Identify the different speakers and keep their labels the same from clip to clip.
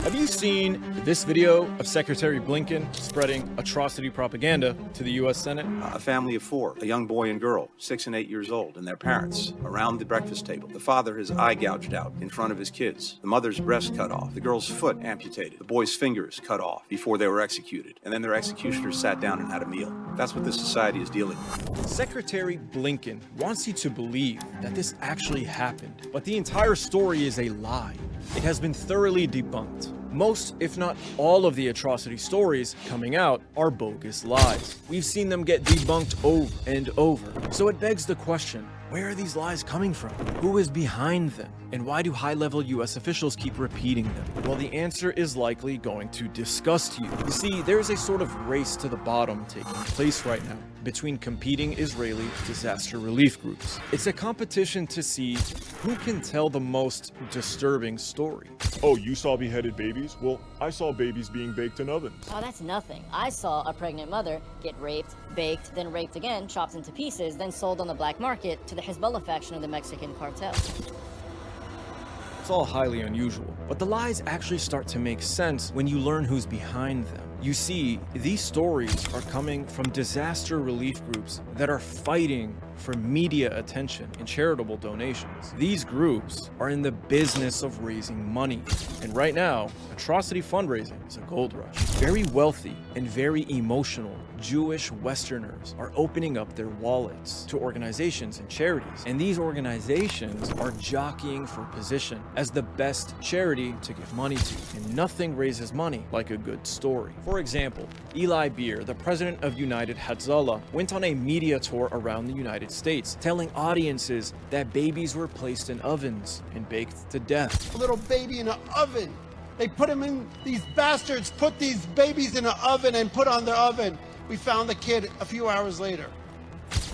Speaker 1: Have you seen this video of Secretary Blinken spreading atrocity propaganda to the U.S. Senate?
Speaker 2: A family of four, a young boy and girl, 6 and 8 years old, and their parents around the breakfast table. The father, his eye gouged out in front of his kids. The mother's breast cut off. The girl's foot amputated. The boy's fingers cut off before they were executed. And then their executioners sat down and had a meal. That's what this society is dealing with.
Speaker 1: Secretary Blinken wants you to believe that this actually happened, but the entire story is a lie. It has been thoroughly debunked. Most, if not all, of the atrocity stories coming out are bogus lies. We've seen them get debunked over and over. So it begs the question, where are these lies coming from? Who is behind them? And why do high-level US officials keep repeating them? Well, the answer is likely going to disgust you. You see, there's a sort of race to the bottom taking place right now between competing Israeli disaster relief groups. It's a competition to see who can tell the most disturbing story.
Speaker 3: Oh, you saw beheaded babies? Well, I saw babies being baked in ovens.
Speaker 4: Oh, that's nothing. I saw a pregnant mother get raped, baked, then raped again, chopped into pieces, then sold on the black market to the Hezbollah faction of the Mexican cartel.
Speaker 1: It's all highly unusual, but the lies actually start to make sense when you learn who's behind them. You see, these stories are coming from disaster relief groups that are fighting for media attention and charitable donations. These groups are in the business of raising money. And right now, atrocity fundraising is a gold rush. Very wealthy and very emotional Jewish Westerners are opening up their wallets to organizations and charities. And these organizations are jockeying for position as the best charity to give money to. And nothing raises money like a good story. For example, Eli Beer, the president of United Hatzalah, went on a media tour around the United States, telling audiences that babies were placed in ovens and baked to death.
Speaker 5: A little baby in an oven. They put them in, these bastards put these babies in an oven and put on the oven. We found the kid a few hours later.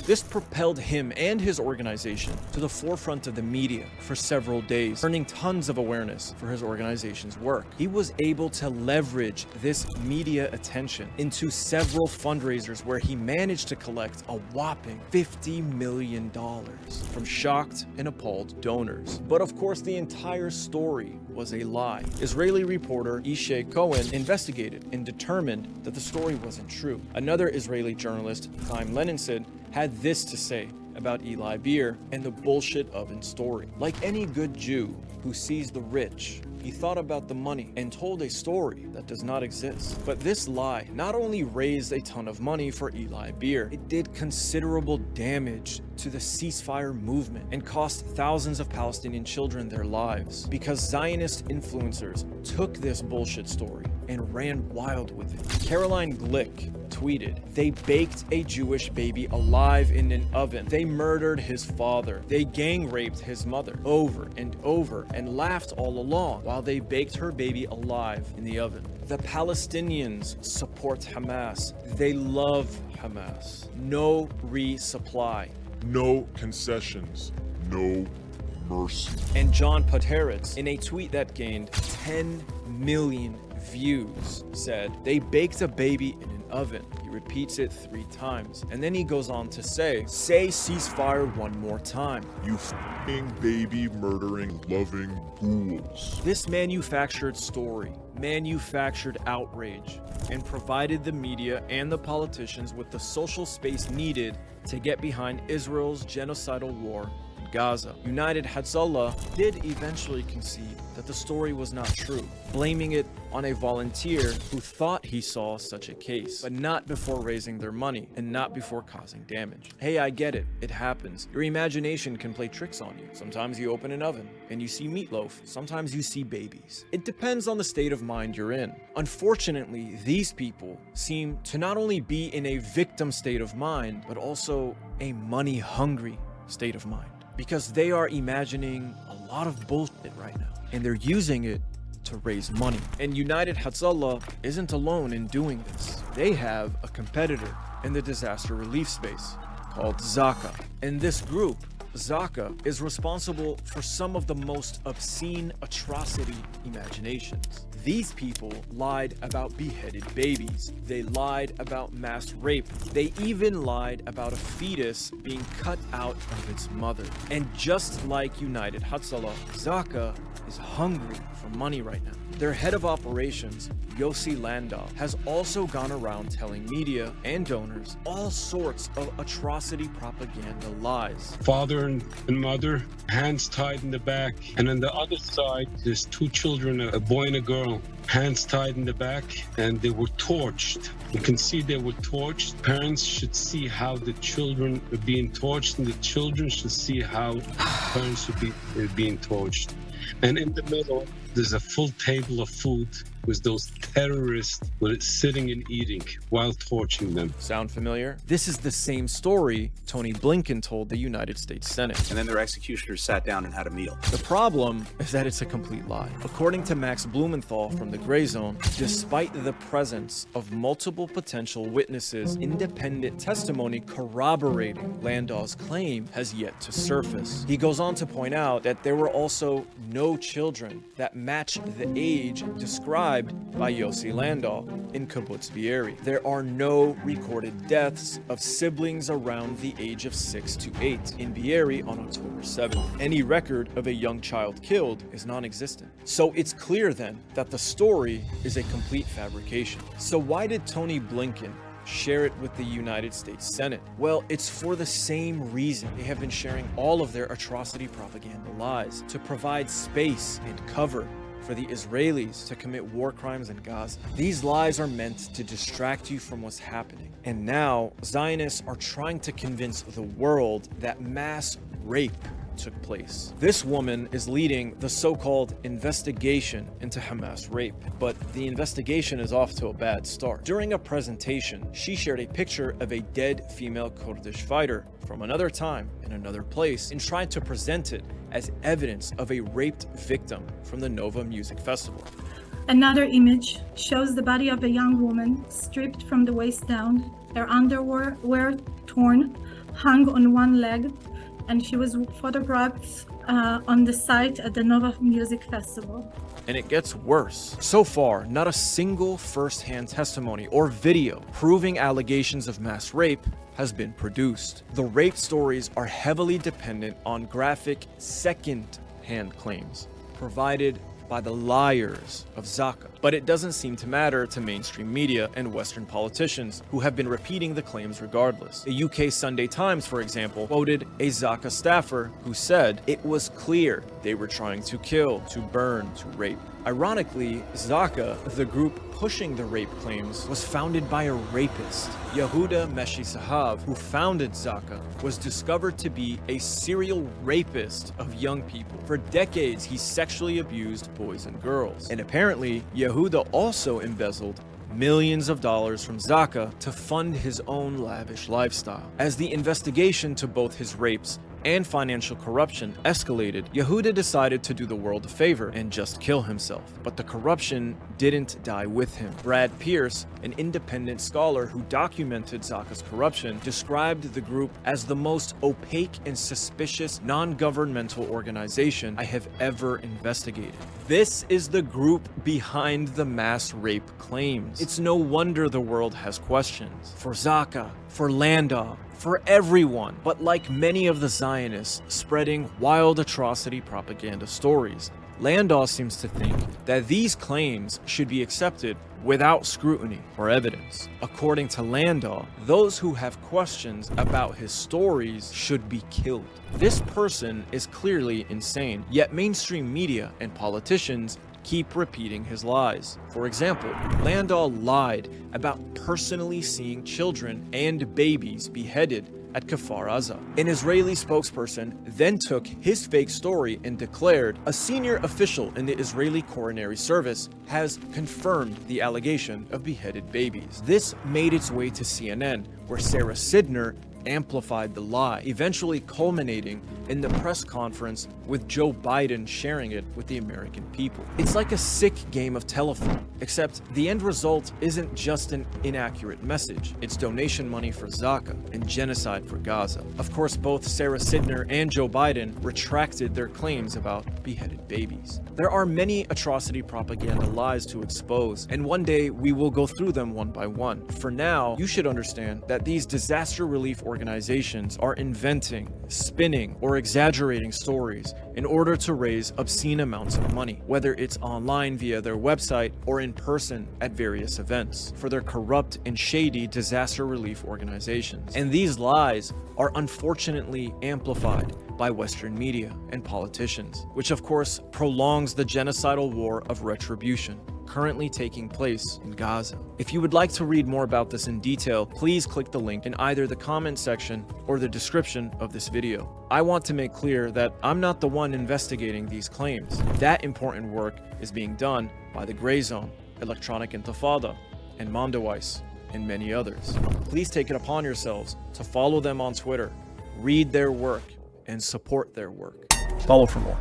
Speaker 1: This propelled him and his organization to the forefront of the media for several days, earning tons of awareness for his organization's work. He was able to leverage this media attention into several fundraisers where he managed to collect a whopping $50 million from shocked and appalled donors. But of course, the entire story was a lie. Israeli reporter Ishay Cohen investigated and determined that the story wasn't true. Another Israeli journalist, Chaim Leninson, had this to say about Eli Beer and the bullshit oven story. Like any good Jew who sees the rich, he thought about the money and told a story that does not exist. But this lie not only raised a ton of money for Eli Beer, it did considerable damage to the ceasefire movement and cost thousands of Palestinian children their lives because Zionist influencers took this bullshit story and ran wild with it. Caroline Glick tweeted, "They baked a Jewish baby alive in an oven. They murdered his father. They gang raped his mother over and over and laughed all along while they baked her baby alive in the oven. The Palestinians support Hamas. They love Hamas. No resupply.
Speaker 3: No concessions. No mercy."
Speaker 1: And John Pateritz, in a tweet that gained 10 million views, said, "They baked a baby in an oven." He repeats it 3 times. And then he goes on to say ceasefire one more time.
Speaker 3: You f***ing baby murdering loving ghouls.
Speaker 1: This manufactured story, manufactured outrage, and provided the media and the politicians with the social space needed to get behind Israel's genocidal war in Gaza. United Hatzalah did eventually concede that the story was not true, blaming it on a volunteer who thought he saw such a case, but not before raising their money and not before causing damage. Hey, I get it. It happens. Your imagination can play tricks on you. Sometimes you open an oven and you see meatloaf. Sometimes you see babies. It depends on the state of mind you're in. Unfortunately, these people seem to not only be in a victim state of mind, but also a money-hungry state of mind, because they are imagining a lot of bullshit right now, and they're using it to raise money. And United Hatzalah isn't alone in doing this. They have a competitor in the disaster relief space called Zaka. And this group, Zaka, is responsible for some of the most obscene atrocity imaginations. These people lied about beheaded babies. They lied about mass rape. They even lied about a fetus being cut out of its mother. And just like United Hatzalah, Zaka is hungry for money right now. Their head of operations, Yossi Landau, has also gone around telling media and donors all sorts of atrocity propaganda lies.
Speaker 6: Father and mother, hands tied in the back. And on the other side, there's two children, a boy and a girl, hands tied in the back, and they were torched. You can see they were torched. Parents should see how the children are being torched, and the children should see how parents should be being torched. And in the middle, there's a full table of food with those terrorists sitting and eating while torching them.
Speaker 1: Sound familiar? This is the same story Tony Blinken told the United States Senate.
Speaker 2: And then their executioners sat down and had a meal.
Speaker 1: The problem is that it's a complete lie. According to Max Blumenthal from the Gray Zone, despite the presence of multiple potential witnesses, independent testimony corroborating Landau's claim has yet to surface. He goes on to point out that there were also no children that match the age described by Yossi Landau in Kibbutz Be'eri. There are no recorded deaths of siblings around the age of 6 to 8 in Be'eri on October 7th. Any record of a young child killed is non-existent. So it's clear then that the story is a complete fabrication. So why did Tony Blinken share it with the United States Senate? Well, it's for the same reason they have been sharing all of their atrocity propaganda lies, to provide space and cover for the Israelis to commit war crimes in Gaza. These lies are meant to distract you from what's happening. And now, Zionists are trying to convince the world that mass rape took place. This woman is leading the so-called investigation into Hamas rape, but the investigation is off to a bad start. During a presentation, she shared a picture of a dead female Kurdish fighter from another time in another place and tried to present it as evidence of a raped victim from the Nova Music Festival.
Speaker 7: Another image shows the body of a young woman stripped from the waist down, her underwear were torn, hung on one leg, and she was photographed on the site at the Nova Music Festival.
Speaker 1: And it gets worse. So far, not a single first-hand testimony or video proving allegations of mass rape has been produced. The rape stories are heavily dependent on graphic second-hand claims provided by the liars of Zaka. But it doesn't seem to matter to mainstream media and Western politicians who have been repeating the claims regardless. The UK Sunday Times, for example, quoted a Zaka staffer who said, "It was clear they were trying to kill, to burn, to rape." Ironically, Zaka, the group pushing the rape claims, was founded by a rapist. Yehuda Meshi Sahav, who founded Zaka, was discovered to be a serial rapist of young people. For decades, he sexually abused boys and girls. And apparently, Yehuda also embezzled millions of dollars from Zaka to fund his own lavish lifestyle. As the investigation to both his rapes and financial corruption escalated, Yehuda decided to do the world a favor and just kill himself. But the corruption didn't die with him. Brad Pierce, an independent scholar who documented Zaka's corruption, described the group as the most opaque and suspicious non-governmental organization I have ever investigated. This is the group behind the mass rape claims. It's no wonder the world has questions. For Zaka, for Landau, for everyone. But like many of the Zionists spreading wild atrocity propaganda stories, Landau seems to think that these claims should be accepted without scrutiny or evidence. According to Landau, those who have questions about his stories should be killed. This person is clearly insane, yet mainstream media and politicians keep repeating his lies. For example, Landau lied about personally seeing children and babies beheaded at Kfar Aza. An Israeli spokesperson then took his fake story and declared a senior official in the Israeli coronary service has confirmed the allegation of beheaded babies. This made its way to CNN, where Sarah Sidner amplified the lie, eventually culminating in the press conference with Joe Biden sharing it with the American people. It's like a sick game of telephone, except the end result isn't just an inaccurate message. It's donation money for Zaka and genocide for Gaza. Of course, both Sarah Sidner and Joe Biden retracted their claims about beheaded babies. There are many atrocity propaganda lies to expose, and one day we will go through them one by one. For now, you should understand that these disaster relief organizations are inventing, spinning, or exaggerating stories in order to raise obscene amounts of money, whether it's online via their website or in person at various events, for their corrupt and shady disaster relief organizations. And these lies are unfortunately amplified by Western media and politicians, which of course prolongs the genocidal war of retribution currently taking place in Gaza. If you would like to read more about this in detail, please click the link in either the comment section or the description of this video. I want to make clear that I'm not the one investigating these claims. That important work is being done by the Gray Zone, Electronic Intifada, and Mondoweiss, and many others. Please take it upon yourselves to follow them on Twitter, read their work, and support their work. Follow for more.